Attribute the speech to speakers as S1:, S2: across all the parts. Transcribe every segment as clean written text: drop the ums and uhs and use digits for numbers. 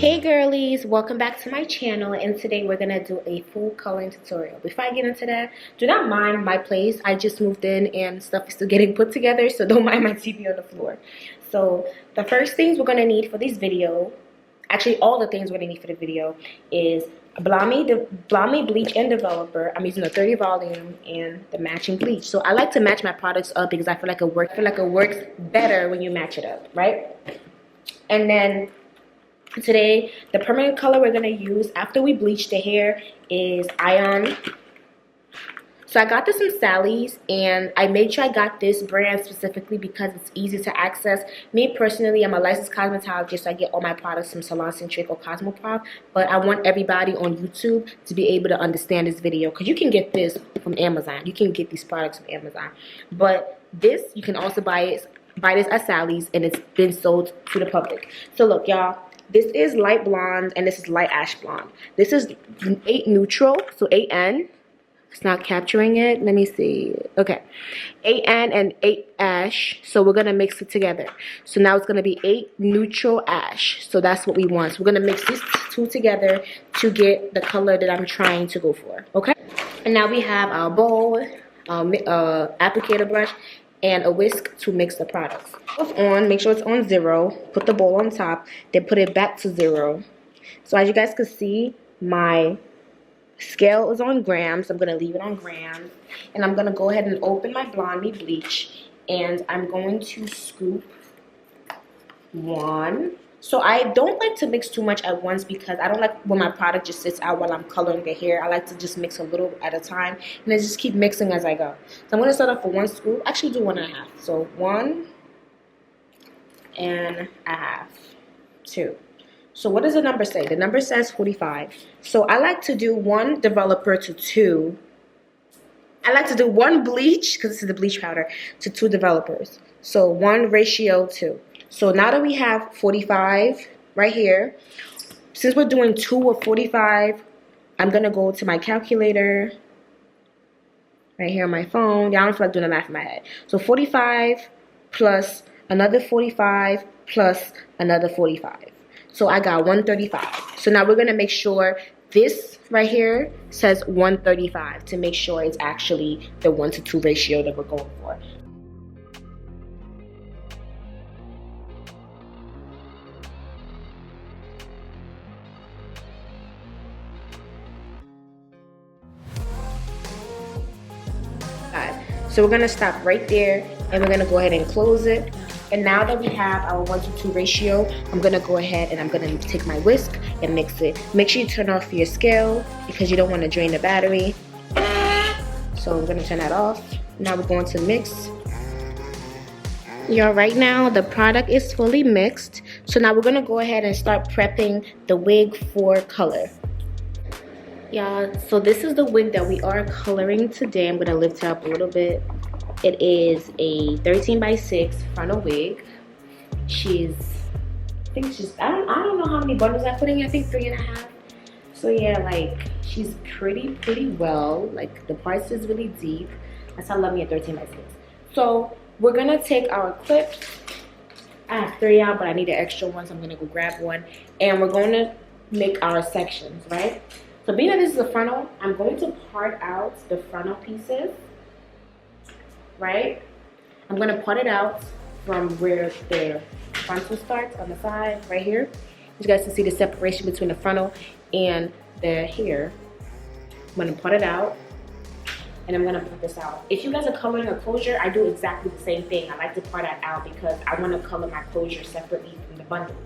S1: Hey girlies, welcome back to my channel, and today we're gonna do a full coloring tutorial. Before I get into that, do not mind my place. I just moved in and stuff is still getting put together, so don't mind my TV on the floor. So the first things we're gonna need for this video, actually all the things we're gonna need for the video, is Blami bleach and developer. I'm using a 30 volume and the matching bleach. So I like to match my products up because I feel like it works better when you match it up, right? And then today, the permanent color we're going to use after we bleach the hair is Ion. So I got this from Sally's, and I made sure I got this brand specifically because it's easy to access. Me personally, I'm a licensed cosmetologist, so I get all my products from Salon Centric or Cosmoprof, but I want everybody on YouTube to be able to understand this video because you can get this from Amazon. You can get these products from Amazon. But this, you can also buy this at Sally's, and it's been sold to the public. So look, y'all. This is light blonde and this is light ash blonde. This is 8 neutral, so 8N. It's not capturing it. Let me see. Okay. 8N and 8 ash. So we're going to mix it together. So now it's going to be 8 neutral ash. So that's what we want. So we're going to mix these two together to get the color that I'm trying to go for. Okay. And now we have our bowl, applicator brush, and a whisk to mix the products. On, make sure it's on 0, put the bowl on top, then put it back to 0. So as you guys can see, my scale is on grams. I'm going to leave it on grams. And I'm going to go ahead and open my Blondie bleach, and I'm going to scoop 1. So I don't like to mix too much at once because I don't like when my product just sits out while I'm coloring the hair. I like to just mix a little at a time and then just keep mixing as I go. So I'm going to start off with 1 scoop. Actually do 1.5. So 1.5. 2. So what does the number say? The number says 45. So I like to do 1 developer to 2. I like to do 1 bleach, because this is the bleach powder, to 2 developers. So 1:2. So now that we have 45 right here, since we're doing 2 of 45, I'm going to go to my calculator right here on my phone. Yeah, I don't feel like doing the math in my head. So 45 plus another 45 plus another 45. So I got 135. So now we're going to make sure this right here says 135 to make sure it's actually the 1:2 ratio that we're going for. So we're going to stop right there, and we're going to go ahead and close it. And now that we have our 1:2 ratio, I'm going to go ahead and I'm going to take my whisk and mix it. Make sure you turn off your scale because you don't want to drain the battery. So we're going to turn that off. Now we're going to mix. Y'all, right now the product is fully mixed. So now we're going to go ahead and start prepping the wig for color. Yeah, so this is the wig that we are coloring today. I'm going to lift it up a little bit. It is a 13x6 frontal wig. I don't know how many bundles I put in. I think 3.5. So yeah, like she's pretty well. Like the parts is really deep. That's how I love me a 13x6. So we're going to take our clips. I have 3 out, but I need an extra one, so I'm going to go grab one. And we're going to make our sections, right? So being that this is a frontal, I'm going to part out the frontal pieces, right? I'm going to part it out from where the frontal starts on the side, right here. You guys can see the separation between the frontal and the hair. I'm going to part it out, and I'm going to put this out. If you guys are coloring a closure, I do exactly the same thing. I like to part that out because I want to color my closure separately from the bundles.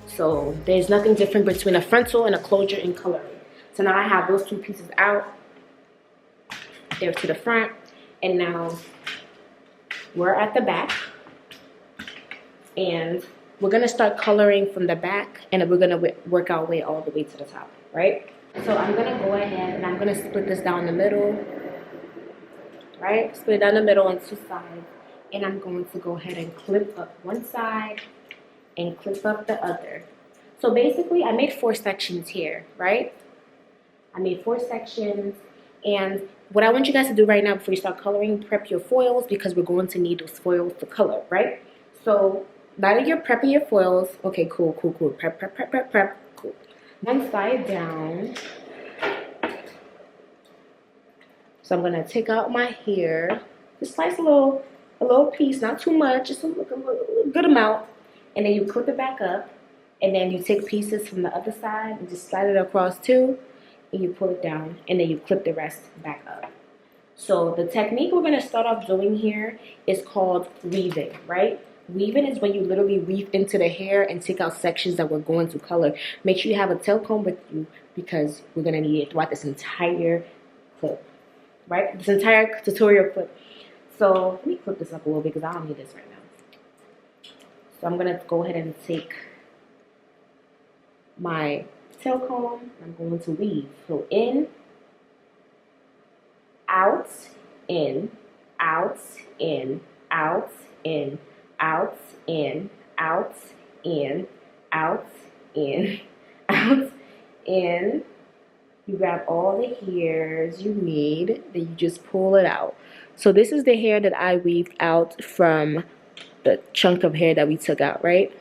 S1: So there's nothing different between a frontal and a closure in coloring. So now I have those 2 pieces out. They're to the front. And now we're at the back. And we're going to start coloring from the back. And then we're going to work our way all the way to the top, right? So I'm going to go ahead and I'm going to split this down the middle. Right? Split it down the middle on 2 sides. And I'm going to go ahead and clip up one side and clip up the other. So basically, I made 4 sections here, right? I made 4 sections, and what I want you guys to do right now before you start coloring, prep your foils because we're going to need those foils to color, right? So now that you're prepping your foils, okay, cool. Prep. one side down. So I'm gonna take out my hair, just slice a little piece, not too much, just a good amount, and then you clip it back up, and then you take pieces from the other side and just slide it across too, and you pull it down, and then you clip the rest back up. So the technique we're gonna start off doing here is called weaving, right? Weaving is when you literally weave into the hair and take out sections that we're going to color. Make sure you have a tail comb with you because we're gonna need it throughout this entire clip. Right? This entire tutorial clip. So let me clip this up a little bit because I don't need this right now. So I'm gonna go ahead and take my tail comb and I'm going to weave. So in, out, in, out, in, out, in, out, in, out, in, out, in, out, in. You grab all the hairs you need, then you just pull it out. So this is the hair that I weaved out from the chunk of hair that we took out, right?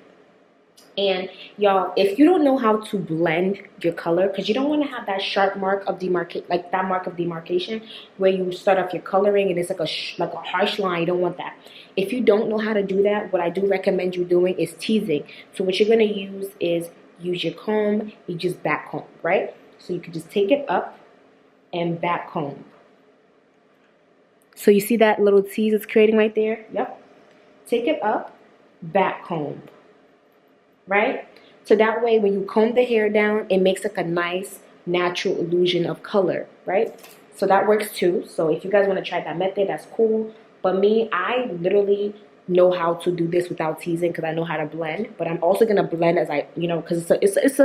S1: And y'all, if you don't know how to blend your color, because you don't want to have that sharp mark of demarcation, like that mark of demarcation, where you start off your coloring and it's like a harsh line. You don't want that. If you don't know how to do that, what I do recommend you doing is teasing. So what you're gonna use your comb. You just back comb, right? So you can just take it up and back comb. So you see that little tease it's creating right there? Yep. Take it up, back comb. Right? So that way when you comb the hair down, it makes like a nice natural illusion of color, right? So that works too. So if you guys want to try that method, that's cool. But me, I literally know how to do this without teasing because I know how to blend. But I'm also going to blend as I, because it's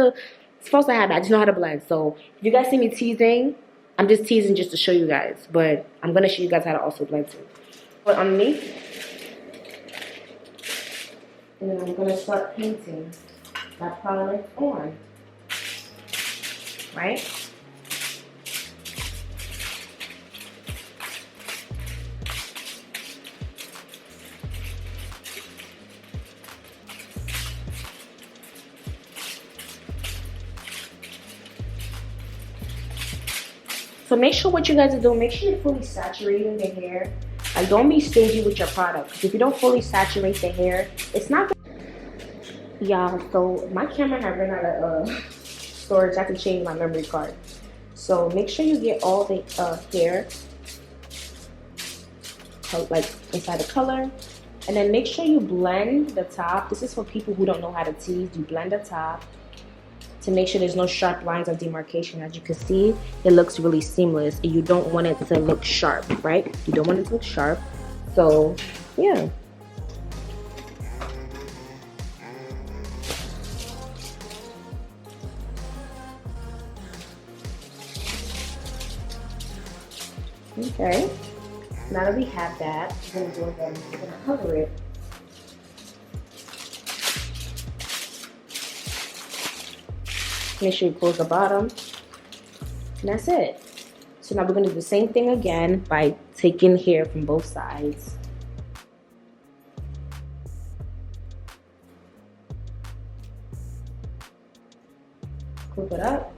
S1: supposed to happen. I just know how to blend. So if you guys see me teasing, I'm just teasing just to show you guys. But I'm going to show you guys how to also blend too. Put underneath. And then I'm going to start painting that product on. Right? So make sure what you guys are doing, make sure you're fully saturating the hair. Like, don't be stingy with your product. Because if you don't fully saturate the hair, it's not gonna... Y'all, so my camera had run out of storage. I have to change my memory card. So make sure you get all the hair like inside the color. And then make sure you blend the top. This is for people who don't know how to tease. You blend the top to make sure there's no sharp lines of demarcation. As you can see, it looks really seamless and you don't want it to look sharp, right? You don't want it to look sharp. So, yeah. Okay. Now that we have that, we're gonna go ahead and we're gonna cover it. Make sure you close the bottom. And that's it. So now we're going to do the same thing again by taking hair from both sides. Clip it up.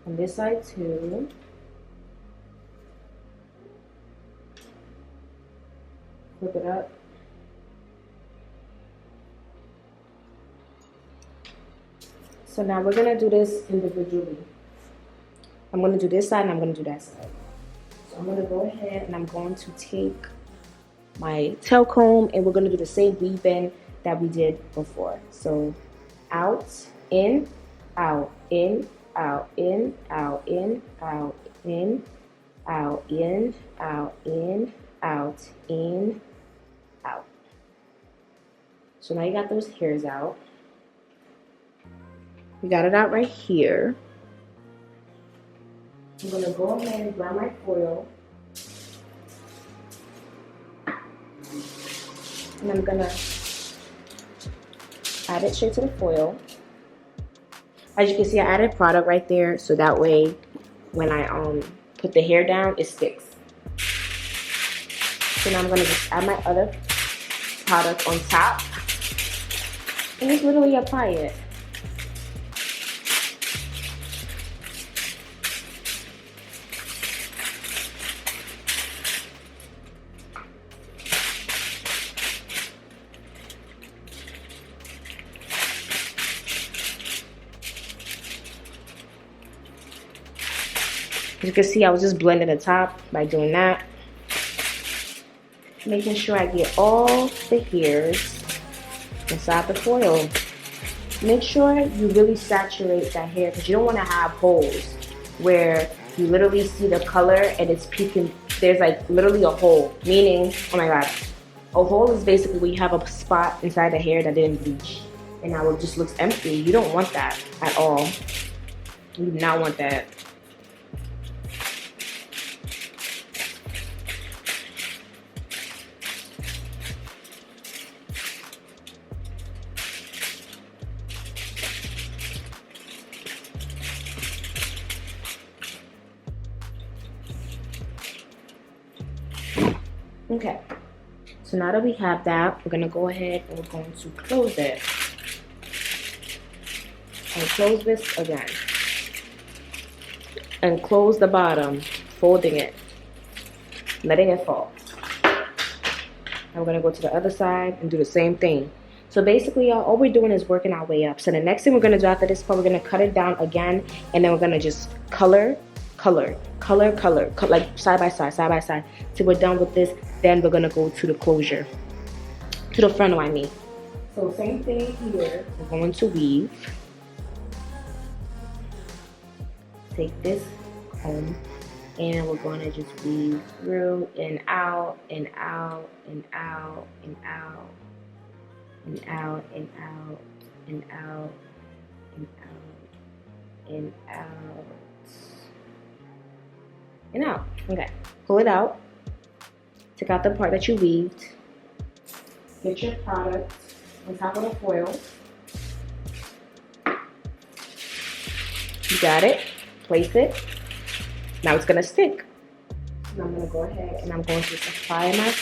S1: On this side too. Clip it up. So now we're gonna do this individually. I'm gonna do this side and I'm gonna do that side. So I'm gonna go ahead and I'm going to take my tail comb and we're gonna do the same weaving that we did before. So out, in, out, in, out, in, out, in, out, in, out, in, out, in, out, in, out. So now you got those hairs out. We got it out right here. I'm gonna go ahead and grab my foil. And I'm gonna add it straight to the foil. As you can see, I added product right there, so that way when I put the hair down, it sticks. So now I'm gonna just add my other product on top. And just literally apply it. As you can see, I was just blending the top by doing that. Making sure I get all the hairs inside the foil. Make sure you really saturate that hair because you don't want to have holes where you literally see the color and it's peeking. There's like literally a hole, meaning, oh my god, a hole is basically where you have a spot inside the hair that didn't bleach and now it just looks empty. You don't want that at all. You do not want that. Okay, so now that we have that, we're gonna go ahead and we're going to close it. And close this again. And close the bottom, folding it, letting it fall. And we're gonna go to the other side and do the same thing. So basically, y'all, all we're doing is working our way up. So the next thing we're gonna do after this part, we're gonna cut it down again, and then we're gonna just color, like side by side, till we're done with this. Then we're gonna go to the closure, to the front, I mean. So same thing here. We're going to weave. Take this comb, and we're gonna just weave through and out and out and out and out and out and out and out and out and out and out. Okay, pull it out. Take out the part that you weaved. Get your product on top of the foil. You got it. Place it. Now it's gonna stick. So I'm gonna go ahead and I'm going to just apply my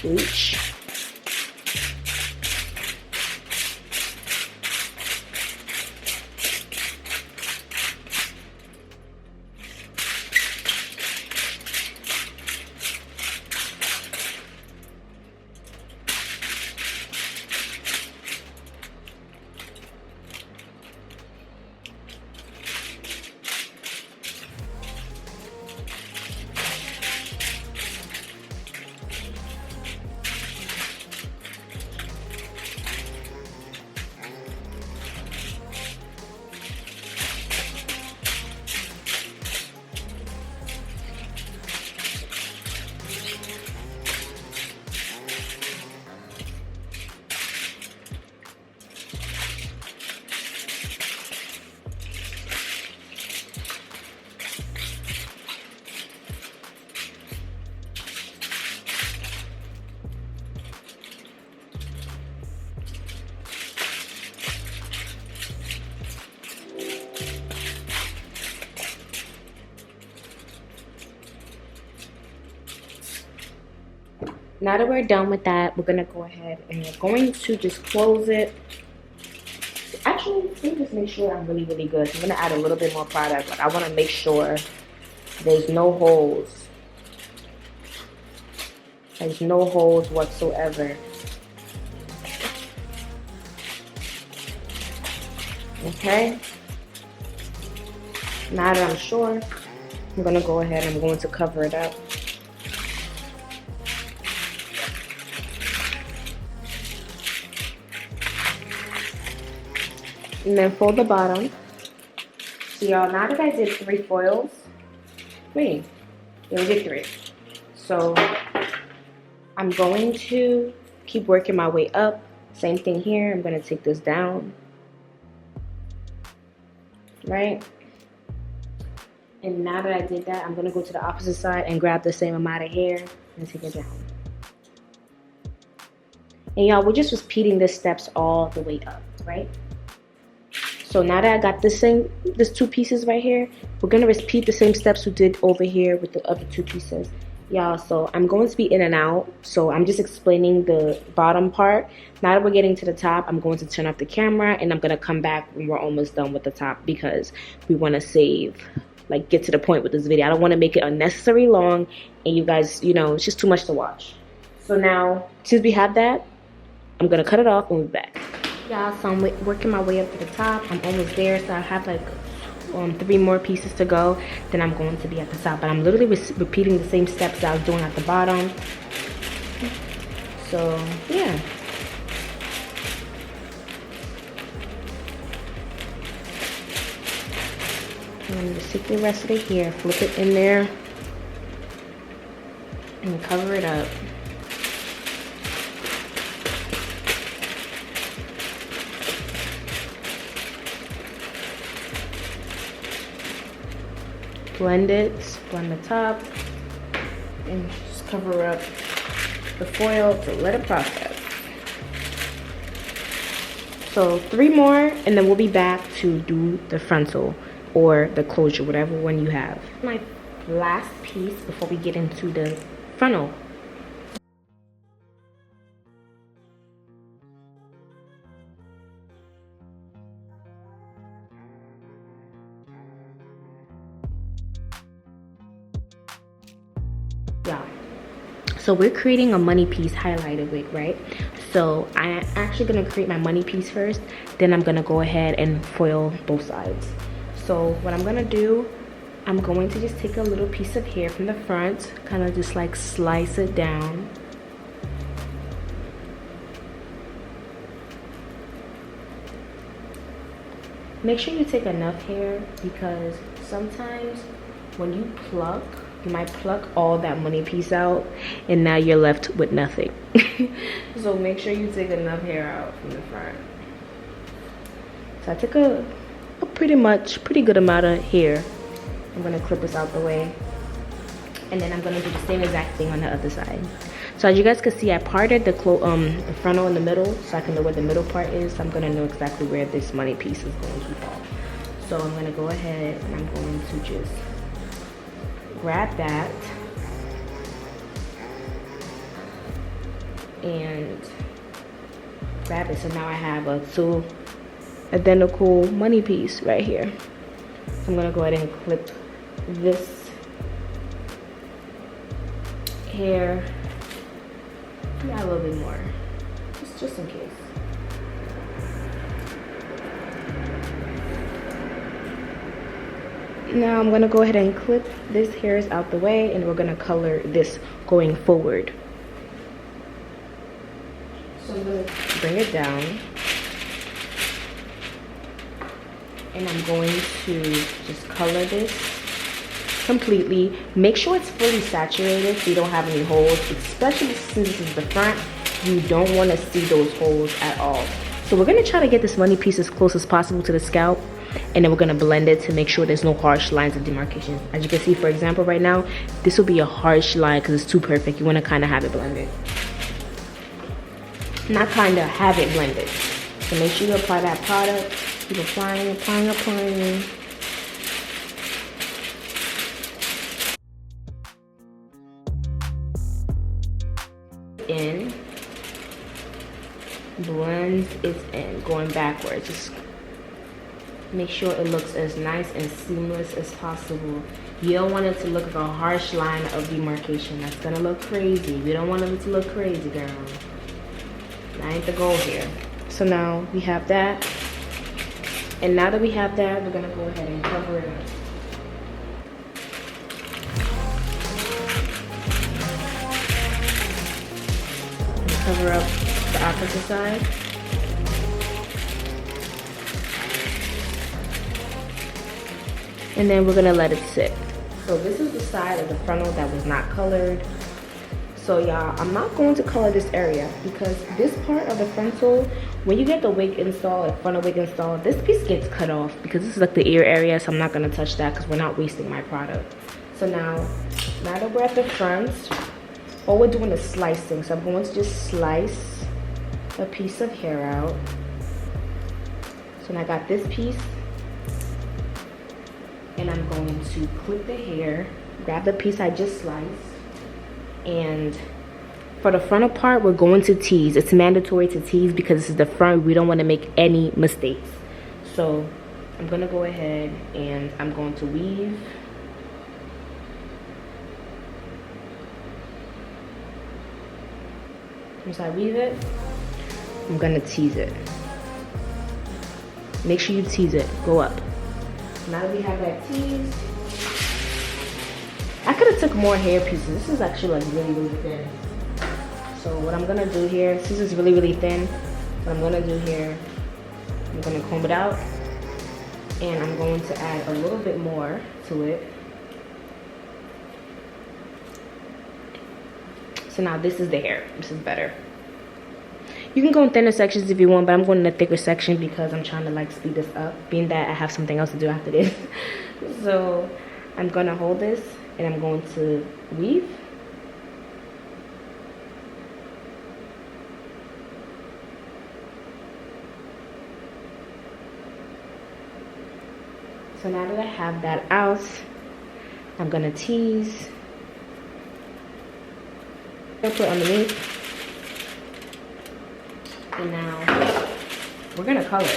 S1: bleach. Now that we're done with that, we're gonna go ahead and we're going to just close it. Actually, let me just make sure I'm really good. So I'm gonna add a little bit more product, but I wanna make sure there's no holes. There's no holes whatsoever. Okay. Now that I'm sure, I'm gonna go ahead and I'm going to cover it up. And then fold the bottom. So y'all, now that I did 3 foils, we did 3. So I'm going to keep working my way up. Same thing here. I'm going to take this down. Right? And now that I did that, I'm going to go to the opposite side and grab the same amount of hair and take it down. And y'all, we're just repeating the steps all the way up, right? So now that I got this 2 pieces right here, we're gonna repeat the same steps we did over here with the other 2 pieces. Y'all, so I'm going to be in and out, so I'm just explaining the bottom part. Now that we're getting to the top, I'm going to turn off the camera and I'm going to come back when we're almost done with the top, because we want to save, like, get to the point with this video. I don't want to make it unnecessarily long and you guys, you know, it's just too much to watch. So now, since we have that, I'm going to cut it off and we'll be back. Yeah, so I'm working my way up to the top. I'm almost there, so I have like 3 more pieces to go, then I'm going to be at the top. But I'm literally repeating the same steps that I was doing at the bottom. So yeah, and just take the rest of the hair, flip it in there and cover it up. Blend it, blend the top, and just cover up the foil to let it process. So 3 more, and then we'll be back to do the frontal or the closure, whatever one you have. My last piece before we get into the frontal. Yeah, so we're creating a money piece highlighted wig, right? So I'm actually gonna create my money piece first, then I'm gonna go ahead and foil both sides. So what I'm gonna do, I'm going to just take a little piece of hair from the front, kind of just like slice it down. Make sure you take enough hair, because sometimes when you pluck, you might pluck all that money piece out and now you're left with nothing. So make sure you take enough hair out from the front. So I took a pretty good amount of hair. I'm gonna clip this out the way, and then I'm gonna do the same exact thing on the other side. So as you guys can see, I parted the frontal in the middle so I can know where the middle part is. So I'm gonna know exactly where this money piece is going to fall. So I'm gonna go ahead and I'm going to just grab that and grab it. So now I have a 2 identical money piece right here. So I'm gonna go ahead and clip this hair. Yeah, a little bit more, just in case. Now I'm gonna go ahead and clip this hairs out the way, and we're gonna color this going forward. So I'm gonna bring it down, and I'm going to just color this completely. Make sure it's fully saturated so you don't have any holes, especially since this is the front. You don't want to see those holes at all. So we're gonna try to get this money piece as close as possible to the scalp, and then we're gonna blend it to make sure there's no harsh lines of demarcation. As you can see, for example, right now, this will be a harsh line because it's too perfect. You wanna kinda have it blended. Not kinda, have it blended. So make sure you apply that product. Keep applying, applying, applying. In, blends it in, going backwards. Just make sure it looks as nice and seamless as possible. You don't want it to look like a harsh line of demarcation. That's gonna look crazy. We don't want it to look crazy, girl. That ain't the goal here. So now we have that. And now that we have that, we're gonna go ahead and cover it up. Cover up the opposite side. And then we're gonna let it sit. So this is the side of the frontal that was not colored. So y'all, I'm not going to color this area because this part of the frontal, when you get the wig installed, like frontal wig installed, this piece gets cut off because this is like the ear area, so I'm not gonna touch that because we're not wasting my product. So now that we're at the front, all we're doing is slicing. So I'm going to just slice a piece of hair out. So now I got this piece, and I'm going to clip the hair, grab the piece I just sliced, And for the frontal part, we're going to tease. It's mandatory to tease because this is the front. We don't want to make any mistakes. So I'm gonna go ahead and I'm going to weave. Once I weave it, I'm gonna tease it. Make sure you tease it. Go up. Now that we have that teased, I could have took more hair pieces. This is actually like really, really thin. So what I'm gonna do here, this is really, really thin. What I'm gonna do here, I'm gonna comb it out, and I'm going to add a little bit more to it. So now this is the hair. This is better. You can go in thinner sections if you want, but I'm going in a thicker section because I'm trying to like speed this up, being that I have something else to do after this. So I'm gonna hold this and I'm going to weave. So now that I have that out, I'm gonna tease. I'll put underneath. And now we're gonna color.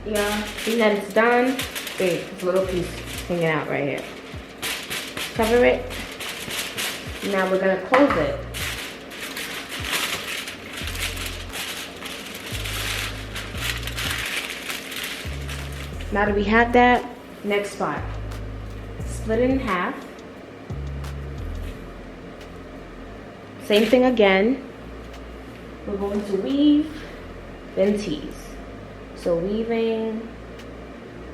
S1: Yeah, see that it's done. Wait, this little piece hanging out right here. Cover it. Now we're gonna close it. Now that we have that, next spot. Split it in half. Same thing again. We're going to weave, then tease. So weaving,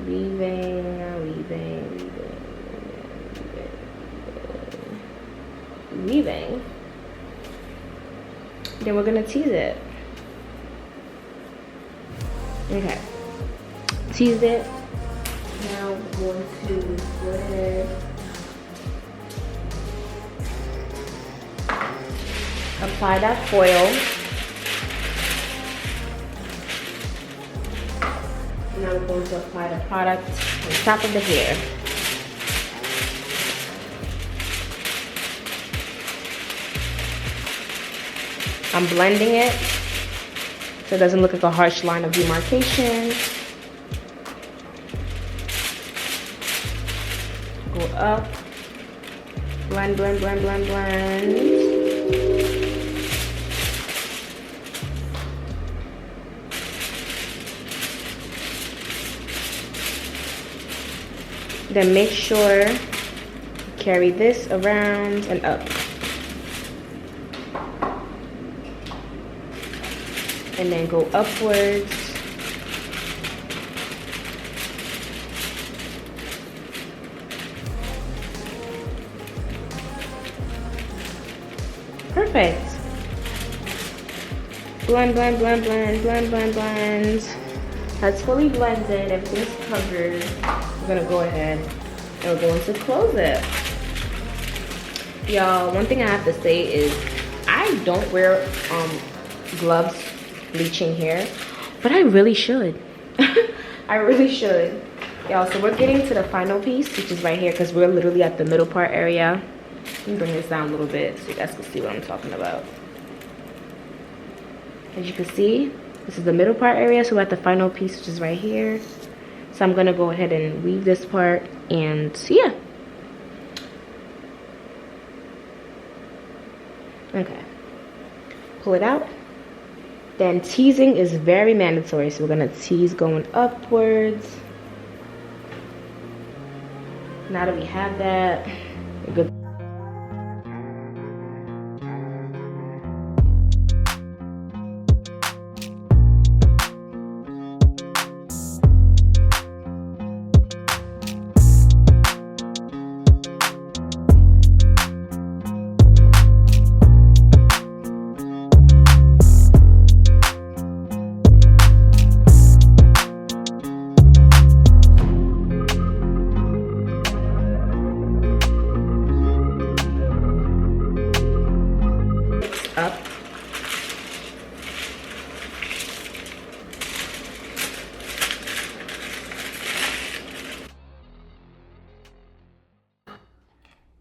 S1: weaving, weaving, weaving, weaving. Then we're gonna tease it. Okay. Tease it. Now we're going to go ahead. Apply that foil. Now we're going to apply the product on top of the hair. I'm blending it so it doesn't look like a harsh line of demarcation. Go up. Blend, blend, blend, blend, blend. Then make sure you carry this around and up. And then go upwards. Perfect. Blend, blend, blend, blend, blend, blend, blend. That's fully blended, everything's covered. We're gonna go ahead and we're going to close it. Y'all, one thing I have to say is I don't wear gloves bleaching hair, but I really should. I really should. Y'all, so we're getting to the final piece, which is right here, because we're literally at the middle part area. Let me bring this down a little bit so you guys can see what I'm talking about. As you can see, this is the middle part area, so we're at the final piece, which is right here. So I'm gonna go ahead and weave this part, and yeah. Okay. Pull it out. Then teasing is very mandatory, so we're gonna tease going upwards. Now that we have that, we're good.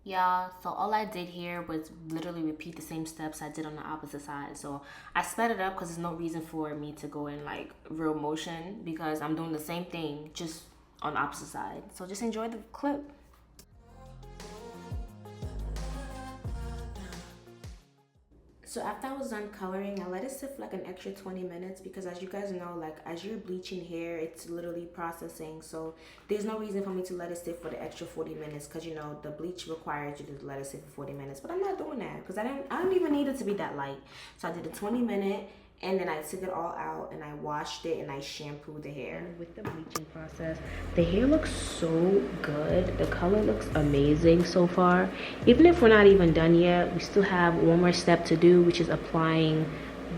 S1: Yeah, so all I did here was literally repeat the same steps I did on the opposite side. So I sped it up because there's no reason for me to go in like real motion because I'm doing the same thing just on the opposite side. So just enjoy the clip. So after I was done coloring, I let it sit for like an extra 20 minutes because as you guys know, like as you're bleaching hair, it's literally processing. So there's no reason for me to let it sit for the extra 40 minutes because you know, the bleach requires you to let it sit for 40 minutes. But I'm not doing that because I don't even need it to be that light. So I did a 20-minute and then I took it all out and I washed it and I shampooed the hair. And with the bleaching process, the hair looks so good. The color looks amazing so far. Even if we're not even done yet, we still have one more step to do, which is applying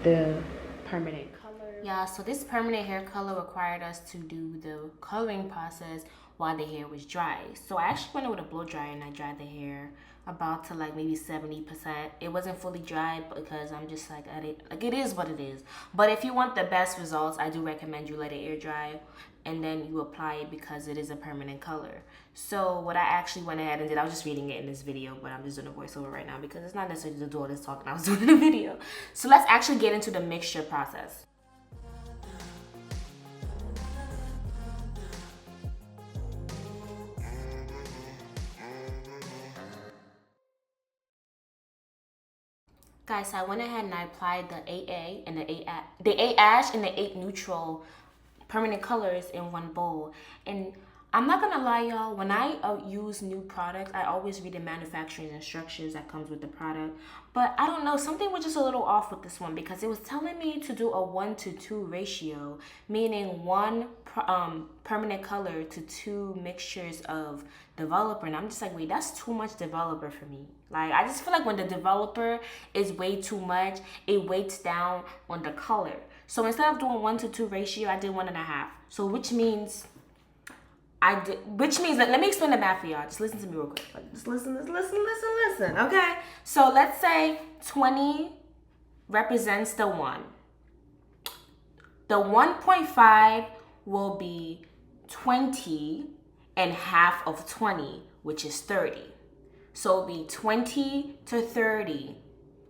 S1: the permanent color. Yeah, so this permanent hair color required us to do the coloring process while the hair was dry. So I actually went over with a blow dryer and I dried the hair about to like maybe 70%. It wasn't fully dried because I'm just like at it, like it is what it is. But if you want the best results, I do recommend you let it air dry and then you apply it because it is a permanent color. So what I actually went ahead and did, I was just reading it in this video, but I'm just doing a voiceover right now because it's not necessarily to do all this talking I was doing in the video. So let's actually get into the mixture process. Guys, so I went ahead and I applied the 8A and the 8 ash and the 8 neutral permanent colors in one bowl. And I'm not gonna lie, y'all, when I use new products, I always read the manufacturing instructions that comes with the product. But I don't know, something was just a little off with this one because it was telling me to do a 1-to-2 ratio, meaning one permanent color to 2 mixtures of developer. And I'm just like, wait, that's too much developer for me. Like, I just feel like when the developer is way too much, it weights down on the color. So instead of doing 1-to-2 ratio, I did 1.5. So which means that, let me explain the math for y'all. Just listen to me real quick. Like, just listen, okay? So let's say 20 represents the 1. The 1.5 will be 20 and half of 20, which is 30. So it'll be 20 to 30.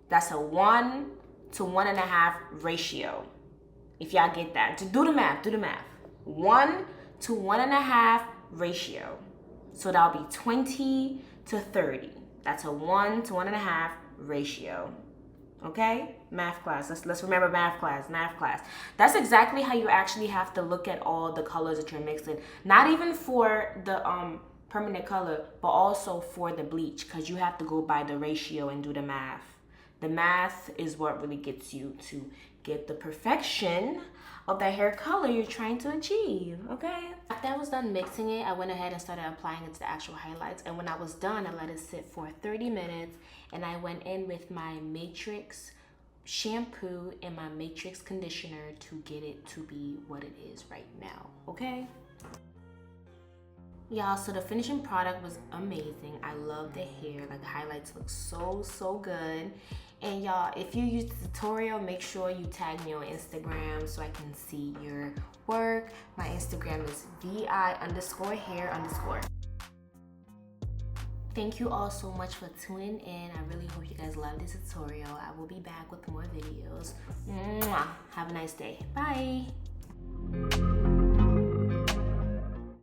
S1: That's a 1 to 1.5 ratio. If y'all get that, do the math. 1 to 1.5 ratio. So that'll be 20 to 30. That's a 1 to 1.5 ratio. Okay? Math class. Let's remember math class. That's exactly how you actually have to look at all the colors that you're mixing. Not even for the permanent color, but also for the bleach, because you have to go by the ratio and do the math. The math is what really gets you to get the perfection of the hair color you're trying to achieve, okay? After I was done mixing it, I went ahead and started applying it to the actual highlights. And when I was done, I let it sit for 30 minutes. And I went in with my Matrix shampoo and my Matrix conditioner to get it to be what it is right now, okay? Y'all, so the finishing product was amazing. I love the hair. Like, the highlights look so good. And y'all, if you use the tutorial, make sure you tag me on Instagram so I can see your work. My Instagram is vi_hair_. Thank you all so much for tuning in. I really hope you guys love this tutorial. I will be back with more videos. Mwah. Have a nice day. Bye.